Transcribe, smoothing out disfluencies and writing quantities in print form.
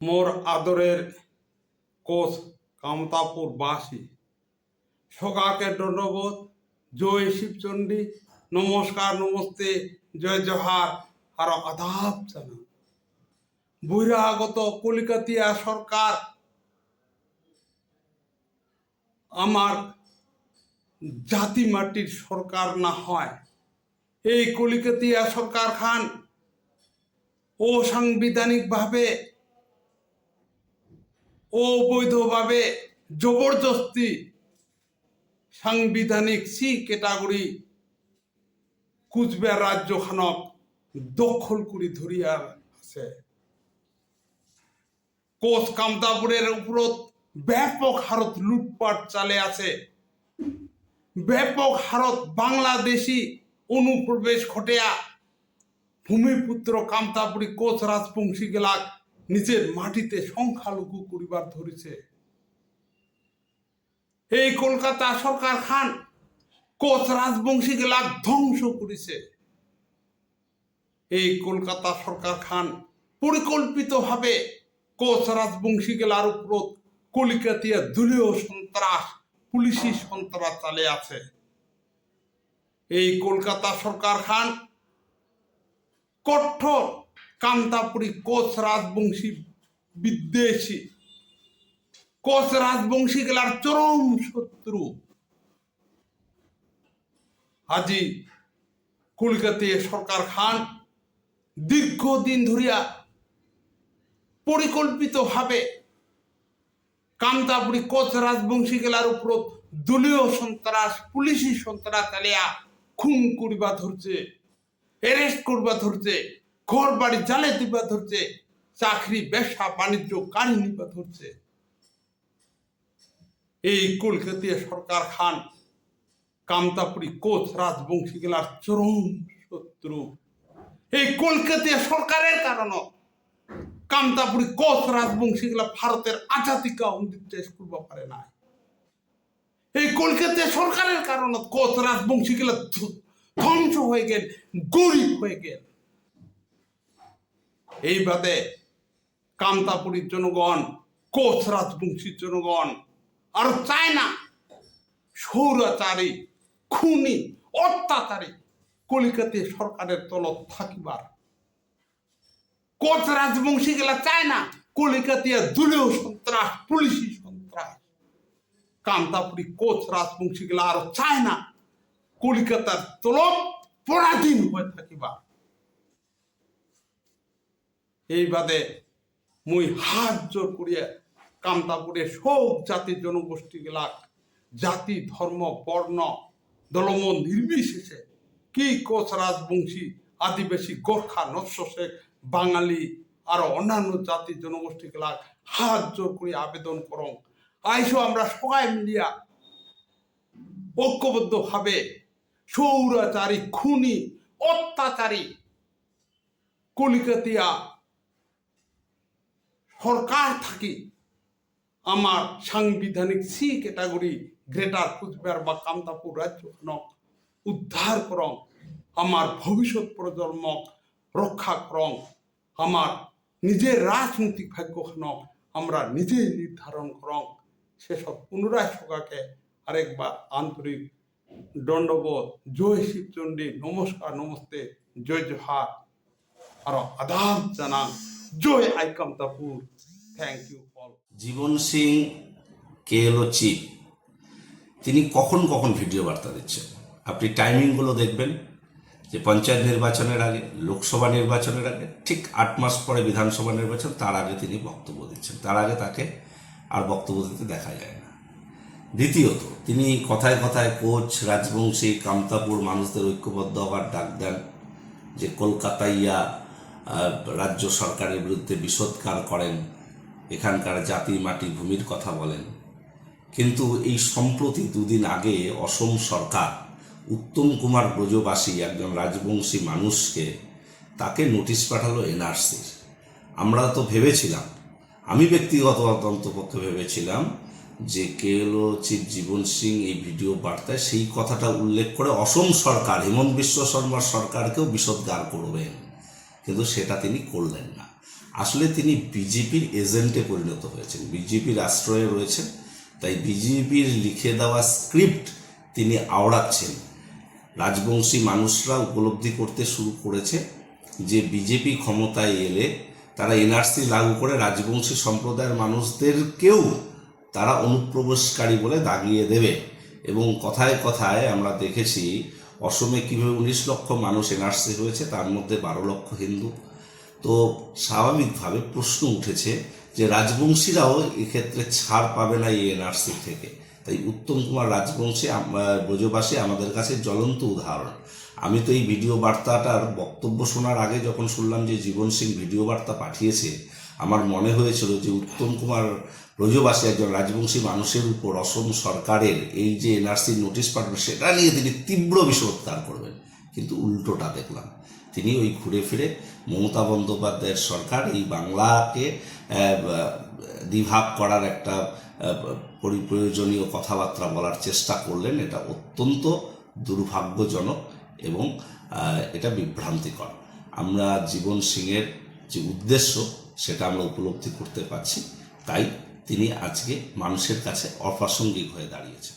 মোর আদরের কোচ কামতাপুরবাসী সগাকে দণ্ডবোধ, জয় শিবচণ্ডী, নমস্কার নমস্তে, জয় জহার আর আদাব জানা। বহিরাগত কলিকাতিয়া সরকার আমার জাতি মাটির সরকার না হয়, এই কলিকাতিয়া সরকার খান অসাংবিধানিকভাবে অবৈধভাবে জবরদস্তি সাংবিধানিক সি ক্যাটাগরি কুচবিহার রাজ্যখানক দখল করে ধরিয়া আছে। কোচ কামতাপুরের উপরত ব্যাপক হারত লুটপাট চালে আছে, ব্যাপক হারত বাংলাদেশি অনুপ্রবেশ ঘটিয়া ভূমিপুত্র কামতাপুরী কোচ রাজবংশী গেলাক নিজের মাটিতে সংখ্যালঘু করিবার ধরেছে। এই কলকাতা সরকার খান কোচ রাজবংশী গেলাক ধ্বংস করেছে। এই কলকাতা সরকার খান পরিকল্পিতভাবে কোচ রাজবংশী গেলার উপর কলিকাতিয়া দলীয় সন্ত্রাস, পুলিশি সন্ত্রাস চালে আছে। এই কলকাতা সরকার খান কঠোর কামতাপুরী কোচ রাজবংশী বিদ্বেষী, কোচ রাজবংশী গেলার চরম শত্রু। আজি কলকাতিয়া সরকার খান দীর্ঘদিন ধরিয়া পরিকল্পিতভাবে কামতাপুরী কোচ রাজবংশী গেলার উপর দলীয় সন্ত্রাস, পুলিশি সন্ত্রাস চালিয়া খুন করিবা ধরছে, অ্যারেস্ট করবা ধরছে, ঘর বাড়ি জ্বালে দিবা ধরছে, চাকরি ব্যবসা বাণিজ্য কারি নিবা ধরছে। এই কলকাতিয়া সরকার খান কামতাপুরী কোচ রাজবংশী গেলার চরম শত্রু। এই কলকাতিয়া সরকারের কারণ কামতাপুরী কোচ রাজবংশী গেলা ভারতের আজাদিকা নির্দেশ করবা পারে না। এই কলকাতিয়া সরকারের কারণ কোচ রাজবংশী গেলা ধ্বংস হয়ে গেল, গরিব হয়ে গেল। এই বাদে কামতাপুরীর জনগণ, কোচ রাজবংশীর জনগণ আর চায় না স্বৈরাচারী, খুনি, অত্যাচারী কলিকাতিয়া সরকারের তলত থাকিবার। কোচ রাজবংশী গেলা চায় না কলিকাতিয়া দলীয় সন্ত্রাস, পুলিশি সন্ত্রাস। কামতাপুরী কোচ রাজবংশী গেলা আর চায় না কলিকাতার তলব পরাধীন হয়ে থাকিবা। এই বাদে মুই হাত জোর করিয়া কামতাপুরের সব জাতির জনগোষ্ঠী গেলাক, জাতি ধর্ম বর্ণ দলমত নির্বিশেষে, কি কোচ রাজবংশী, আদিবাসী, গোর্খা, নস্য শেখ, বাঙালি আর অন্যান্য জাতির জনগোষ্ঠী গেলাক হাত জোর করে আবেদন করং, আইসো আমরা সবাই মিলিয়া ঐক্যবদ্ধ ভাবে স্বৈরাচারী, খুনি, অত্যাচারী কলিকাতিয়া সরকার থাকি আমার সাংবিধানিক সি ক্যাটাগরি গ্রেটার কুচবিহার বা কামতাপুর রাজ্যখানক উদ্ধার করং, আমার ভবিষ্যৎ প্রজন্মক রক্ষা করং, আমার নিজের রাজনৈতিক ভাগ্যখানক আমরা নিজেই নির্ধারণ করং। সেসব পুনরায় সকাকে আরেকবার আন্তরিক দণ্ডবোধ, জয় শিবচণ্ডী, নমস্কার নমস্তে, জয় জহার আর আদাব জানা, জয় আই Kamtapur. Thank you all. Jibon Singh KLO chief, তিনি কখন কখন ভিডিও বার্তা দিচ্ছেন আপনি টাইমিংগুলো দেখবেন যে পঞ্চায়েত নির্বাচনের আগে, লোকসভা নির্বাচনের আগে, ঠিক 8 মাস পরে বিধানসভা নির্বাচন, তার আগে তিনি বক্তব্য দিচ্ছেন। তার আগে তাকে আর বক্তব্য দিতে দেখা যায় না। দ্বিতীয়ত, তিনি কথায় কথায় কোচ রাজবংশী, কামতাপুর মানুষদের ঐক্যবদ্ধ হওয়ার ডাক দেন, যে কলকাতাইয়া রাজ্য সরকারের বিরুদ্ধে বিষোদগার করেন, এখানকার জাতি মাটি ভূমির কথা বলেন। কিন্তু এই সম্প্রতি 2 দিন আগে অসম সরকার উত্তম কুমার ব্রজবাসী, একজন রাজবংশী মানুষকে, তাকে নোটিশ পাঠালো এনআরসির। আমরা তো ভেবেছিলাম, আমি ব্যক্তিগত অন্তপক্ষে ভেবেছিলাম যে কেএলও চিফ জীবন সিং এই ভিডিও বার্তায় সেই কথাটা উল্লেখ করে অসম সরকার, হেমন্ত বিশ্ব শর্মার সরকারকেও বিষোদগার করবেন, কিন্তু সেটা তিনি করলেন না। আসলে তিনি বিজেপির এজেন্টে পরিণত হয়েছেন, বিজেপির আশ্রয়ে রয়েছেন, তাই বিজেপির লিখে দেওয়া স্ক্রিপ্ট তিনি আওড়াচ্ছেন। রাজবংশী মানুষরা উপলব্ধি করতে শুরু করেছে যে বিজেপি ক্ষমতায় এলে তারা এনআরসি লাগু করে রাজবংশী সম্প্রদায়ের মানুষদেরকেও তারা অনুপ্রবেশকারী বলে দাগিয়ে দেবে। এবং কথায় কথায় আমরা দেখেছি অসমে কীভাবে 19 লক্ষ মানুষ এনআরসি হয়েছে, তার মধ্যে 12 লক্ষ হিন্দু। তো স্বাভাবিকভাবে প্রশ্ন উঠেছে যে রাজবংশীরাও এক্ষেত্রে ছাড় পাবে না এই এনআরসি থেকে। তাই উত্তম কুমার রাজবংশী ব্রজবাসী আমাদের কাছে জ্বলন্ত উদাহরণ। আমি তো এই ভিডিও বার্তাটার বক্তব্য শোনার আগে যখন শুনলাম যে জীবন সিং ভিডিও বার্তা পাঠিয়েছে, আমার মনে হয়েছিল যে উত্তম কুমার ব্রজবাসী একজন রাজবংশী মানুষের উপর অসম সরকারের এই যে এনআরসি নোটিশ পাঠাবে সেটা নিয়ে তিনি তীব্র বিষোদ্গার করবেন, কিন্তু উল্টোটা দেখলাম। তিনি ওই ঘুরে ফিরে মমতা বন্দ্যোপাধ্যায়ের সরকার এই বাংলাকে দ্বিভাগ করার একটা পরিপ্রয়োজনীয় কথাবার্তা বলার চেষ্টা করলেন। এটা অত্যন্ত দুর্ভাগ্যজনক এবং এটা বিভ্রান্তিকর। আমরা জীবন সিংয়ের যে উদ্দেশ্য সেটা আমরা উপলব্ধি করতে পারছি, তাই তিনি আজকে মানুষের কাছে অপ্রাসঙ্গিক হয়ে দাঁড়িয়েছেন।